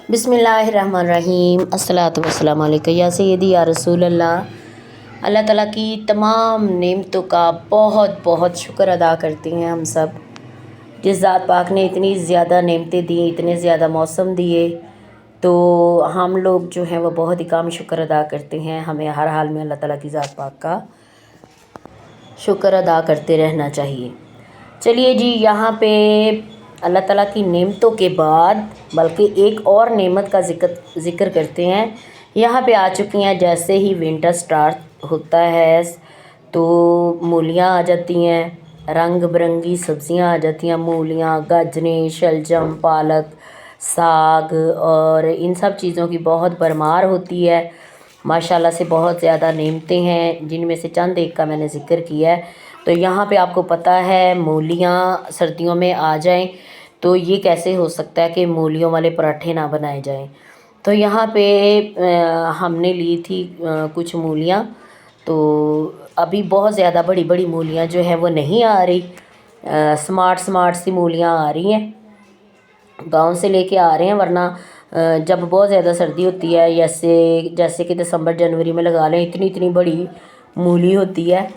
बिस्मिल्लाहिर्रहमानिर्रहीम अस्सलातु वस्सलामु अलैका या सय्यदी या रसूल अल्लाह। अल्लाह ताला की तमाम नेमतों का बहुत बहुत शुक्र अदा करते हैं हम सब। जिस ज़ात पाक ने इतनी ज़्यादा नेमतें दी, इतने ज़्यादा मौसम दिए, तो हम लोग जो हैं वो बहुत ही कम शुक्र अदा करते हैं। हमें हर हाल में अल्लाह ताला की ज़ात पाक का शुक्र अदा करते रहना चाहिए। चलिए जी, यहाँ पे अल्लाह ताला की नेमतों के बाद बल्कि एक और नेमत का ज़िक्र करते हैं। यहाँ पे आ चुकी हैं, जैसे ही विंटर स्टार्ट होता है तो मूलियाँ आ जाती हैं, रंग बिरंगी सब्ज़ियाँ आ जाती हैं। मूलियाँ, गाजरें, शलजम, पालक, साग और इन सब चीज़ों की बहुत भरमार होती है। माशाल्लाह से बहुत ज़्यादा नेमतें हैं, जिनमें से चंद एक का मैंने ज़िक्र किया है। तो यहाँ पे आपको पता है मूलियाँ सर्दियों में आ जाएं तो ये कैसे हो सकता है कि मूलियों वाले पराठे ना बनाए जाएं। तो यहाँ पे हमने ली थी कुछ मूलियाँ। तो अभी बहुत ज़्यादा बड़ी बड़ी मूलियाँ जो है वो नहीं आ रही, स्मार्ट स्मार्ट सी मूलियाँ आ रही हैं, गांव से लेके आ रहे हैं। वरना जब बहुत ज़्यादा सर्दी होती है, जैसे कि दिसंबर जनवरी में लगा लें, इतनी इतनी बड़ी मूली होती है।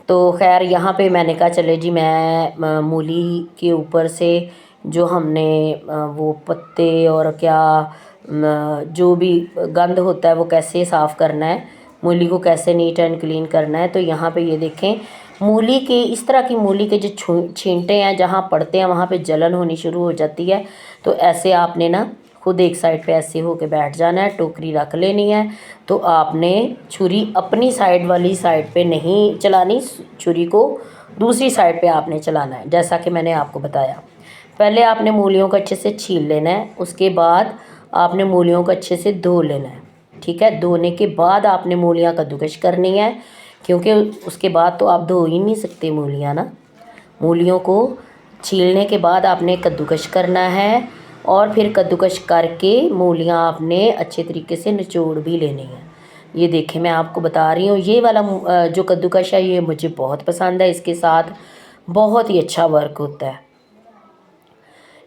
तो खैर यहाँ पे मैंने कहा चले जी, मैं मूली के ऊपर से जो हमने वो पत्ते और क्या जो भी गंद होता है वो कैसे साफ़ करना है, मूली को कैसे नीट एंड क्लीन करना है। तो यहाँ पे ये देखें, मूली के इस तरह की मूली के जो छींटे हैं जहाँ पड़ते हैं वहाँ पे जलन होनी शुरू हो जाती है। तो ऐसे आपने ना खुद एक साइड पे ऐसे होके बैठ जाना है, टोकरी रख लेनी है। तो आपने छुरी अपनी साइड वाली साइड पे नहीं चलानी, छुरी को दूसरी साइड पे आपने चलाना है, जैसा कि मैंने आपको बताया। पहले आपने मूलियों को अच्छे से छील लेना है, उसके बाद आपने मूलियों को अच्छे से धो लेना है। ठीक है, धोने के बाद आपने मूलियाँ कद्दूकश करनी है, क्योंकि उसके बाद तो आप धो ही नहीं सकते मूलियाँ ना। मूलियों को छीलने के बाद आपने कद्दूकश करना है, और फिर कद्दूकश करके मूलियाँ आपने अच्छे तरीके से निचोड़ भी लेनी है। ये देखें, मैं आपको बता रही हूँ, ये वाला जो कद्दूकश है ये मुझे बहुत पसंद है। इसके साथ बहुत ही अच्छा वर्क होता है,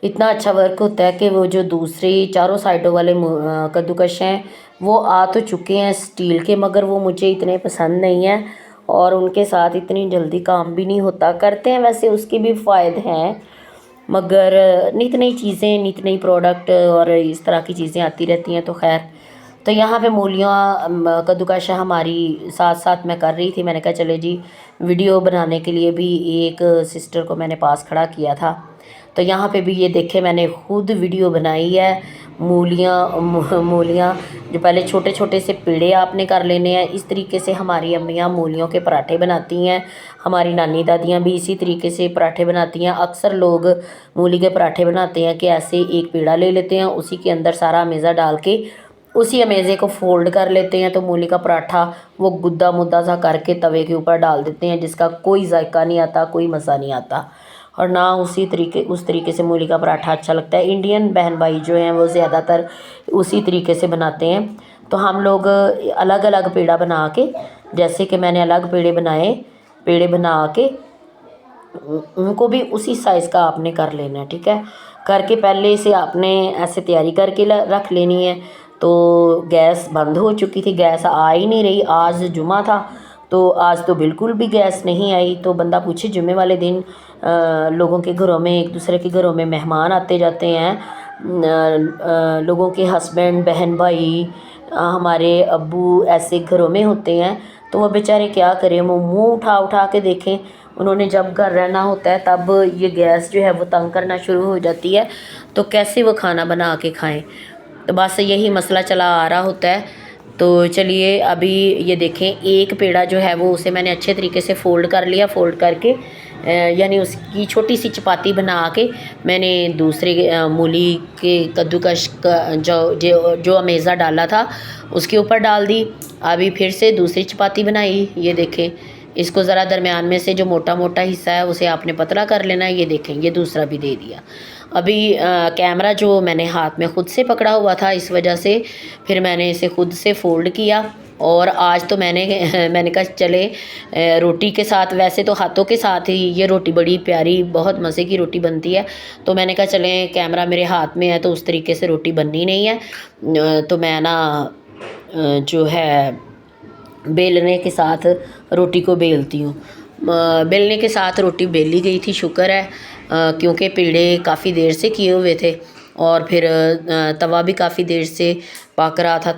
इतना अच्छा वर्क होता है कि वो जो दूसरे चारों साइडों वाले कद्दूकश हैं वो आ तो चुके हैं स्टील के, मगर वो मुझे इतने पसंद नहीं है और उनके साथ इतनी जल्दी काम भी नहीं होता। करते हैं वैसे, उसके भी फ़ायदे हैं, मगर नित नई चीज़ें, नित नई प्रोडक्ट और इस तरह की चीज़ें आती रहती हैं। तो खैर, तो यहाँ पे मूलियाँ कद्दूकश हमारी साथ साथ मैं कर रही थी। मैंने कहा चले जी, वीडियो बनाने के लिए भी एक सिस्टर को मैंने पास खड़ा किया था। तो यहाँ पे भी ये देखे, मैंने खुद वीडियो बनाई है। मूलियाँ जो पहले छोटे छोटे से पेड़े आपने कर लेने हैं। इस तरीके से हमारी अम्मियाँ मूलियों के पराठे बनाती हैं, हमारी नानी दादियाँ भी इसी तरीके से पराठे बनाती हैं। अक्सर लोग मूली के पराठे बनाते हैं कि ऐसे एक पेड़ा ले लेते हैं, उसी के अंदर सारा अमेज़ा डाल के उसी अमेज़े को फोल्ड कर लेते हैं, तो मूली का पराठा वो गुद्दा मुद्दा सा करके तवे के ऊपर डाल देते हैं, जिसका कोई जायका नहीं आता, कोई मज़ा नहीं आता, और ना उस तरीके से मूली का पराठा अच्छा लगता है। इंडियन बहन भाई जो हैं वो ज़्यादातर उसी तरीके से बनाते हैं। तो हम लोग अलग अलग पेड़ा बना के, जैसे कि मैंने अलग पेड़े बना के उनको भी उसी साइज़ का आपने कर लेना है। ठीक है, करके पहले से आपने ऐसे तैयारी करके रख लेनी है। तो गैस बंद हो चुकी थी, गैस आ ही नहीं रही। आज जुमा था, तो आज तो बिल्कुल भी गैस नहीं आई। तो बंदा पूछे, जुमे वाले दिन लोगों के घरों में, एक दूसरे के घरों में मेहमान आते जाते हैं, लोगों के हस्बैंड, बहन भाई, हमारे अब्बू ऐसे घरों में होते हैं। तो वो बेचारे क्या करें, वो मुँह उठा उठा के देखें। उन्होंने जब घर रहना होता है तब ये गैस जो है वो तंग करना शुरू हो जाती है, तो कैसे वो खाना बना के खाएं। तो बस यही मसला चला आ रहा होता है। तो चलिए, अभी ये देखें, एक पेड़ा जो है वो उसे मैंने अच्छे तरीके से फ़ोल्ड कर लिया। फ़ोल्ड करके यानी उसकी छोटी सी चपाती बना के मैंने दूसरे मूली के कद्दूकश का जो अमेज़ा डाला था उसके ऊपर डाल दी। अभी फिर से दूसरी चपाती बनाई। ये देखें, इसको ज़रा दरमियान में से जो मोटा मोटा हिस्सा है उसे आपने पतला कर लेना है। ये देखें, ये दूसरा भी दे दिया। अभी कैमरा जो मैंने हाथ में ख़ुद से पकड़ा हुआ था, इस वजह से फिर मैंने इसे ख़ुद से फ़ोल्ड किया। और आज तो मैंने कहा चले रोटी के साथ, वैसे तो हाथों के साथ ही ये रोटी बड़ी प्यारी बहुत मज़े की रोटी बनती है, तो मैंने कहा चलें कैमरा मेरे हाथ में है तो उस तरीके से रोटी बननी नहीं है, तो मैं ना जो है बेलने के साथ रोटी को बेलती हूँ। बेलने के साथ रोटी बेली गई थी, शुक्र है, क्योंकि पेड़े काफ़ी देर से किए हुए थे और फिर तवा भी काफ़ी देर से पक रहा था।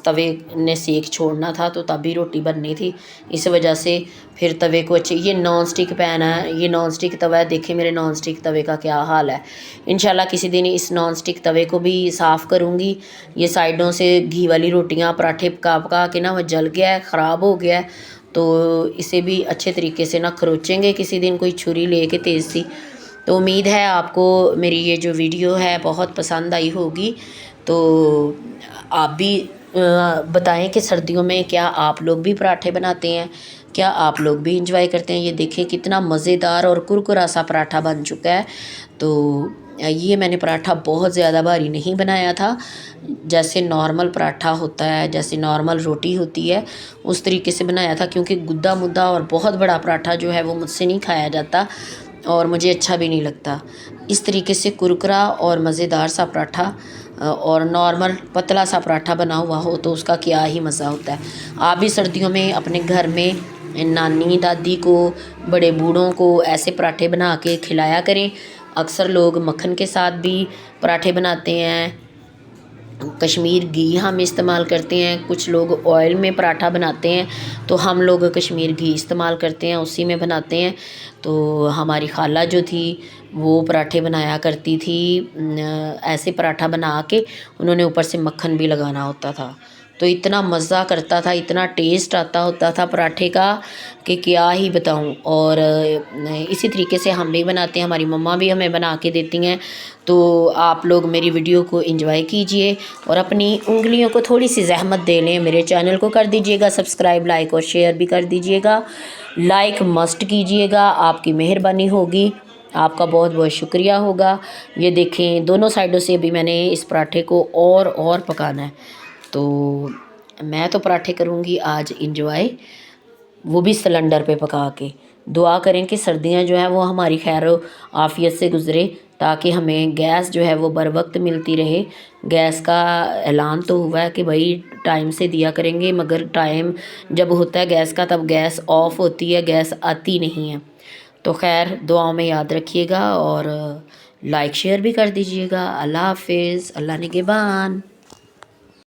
तवे ने सेक छोड़ना था तो तभी रोटी बननी थी, इस वजह से फिर तवे को अच्छे, ये नॉन स्टिक पैन है, ये नॉन स्टिक तवा है। देखें मेरे नॉन स्टिक तवे का क्या हाल है। इंशाल्लाह किसी दिन इस नॉन स्टिक तवे को भी साफ़ करूँगी। ये साइडों से घी वाली रोटियाँ पराठे पका पका के ना वो जल गया है, ख़राब हो गया है, तो इसे भी अच्छे तरीके से ना खरोचेंगे किसी दिन कोई छुरी लेके तेज़ सी। तो उम्मीद है आपको मेरी ये जो वीडियो है बहुत पसंद आई होगी। तो आप भी बताएं कि सर्दियों में क्या आप लोग भी पराठे बनाते हैं, क्या आप लोग भी इंजॉय करते हैं। ये देखें कितना मज़ेदार और कुरकुरा सा पराठा बन चुका है। तो ये मैंने पराठा बहुत ज़्यादा भारी नहीं बनाया था, जैसे नॉर्मल पराठा होता है, जैसे नॉर्मल रोटी होती है उस तरीके से बनाया था, क्योंकि गुद्दा मुद्दा और बहुत बड़ा पराठा जो है वो मुझसे नहीं खाया जाता और मुझे अच्छा भी नहीं लगता। इस तरीके से कुरकुरा और मज़ेदार सा पराठा और नॉर्मल पतला सा पराठा बना हुआ हो तो उसका क्या ही मज़ा होता है। आप भी सर्दियों में अपने घर में नानी दादी को, बड़े बूढ़ों को ऐसे पराठे बना के खिलाया करें। अक्सर लोग मक्खन के साथ भी पराठे बनाते हैं, कश्मीर घी हम इस्तेमाल करते हैं, कुछ लोग ऑयल में पराठा बनाते हैं, तो हम लोग कश्मीर घी इस्तेमाल करते हैं, उसी में बनाते हैं। तो हमारी खाला जो थी वो पराठे बनाया करती थी, ऐसे पराठा बना के उन्होंने ऊपर से मक्खन भी लगाना होता था, तो इतना मज़ा करता था, इतना टेस्ट आता होता था पराठे का कि क्या ही बताऊं। और इसी तरीके से हम भी बनाते हैं, हमारी मम्मा भी हमें बना के देती हैं। तो आप लोग मेरी वीडियो को एंजॉय कीजिए और अपनी उंगलियों को थोड़ी सी ज़हमत दे लें, मेरे चैनल को कर दीजिएगा सब्सक्राइब, लाइक और शेयर भी कर दीजिएगा। लाइक मस्ट कीजिएगा, आपकी मेहरबानी होगी, आपका बहुत बहुत शुक्रिया होगा। ये देखें दोनों साइडों से अभी मैंने इस पराठे को और पकाना है, तो मैं तो पराठे करूँगी आज इंजॉय, वो भी सिलेंडर पे पका के। दुआ करें कि सर्दियाँ जो हैं वो हमारी खैर आफियत से गुज़रे, ताकि हमें गैस जो है वो बर वक्त मिलती रहे। गैस का ऐलान तो हुआ है कि भाई टाइम से दिया करेंगे, मगर टाइम जब होता है गैस का तब गैस ऑफ होती है, गैस आती नहीं है। तो खैर दुआओं में याद रखिएगा और लाइक शेयर भी कर दीजिएगा। अल्लाह हाफिज़, अल्लाह निगहबान।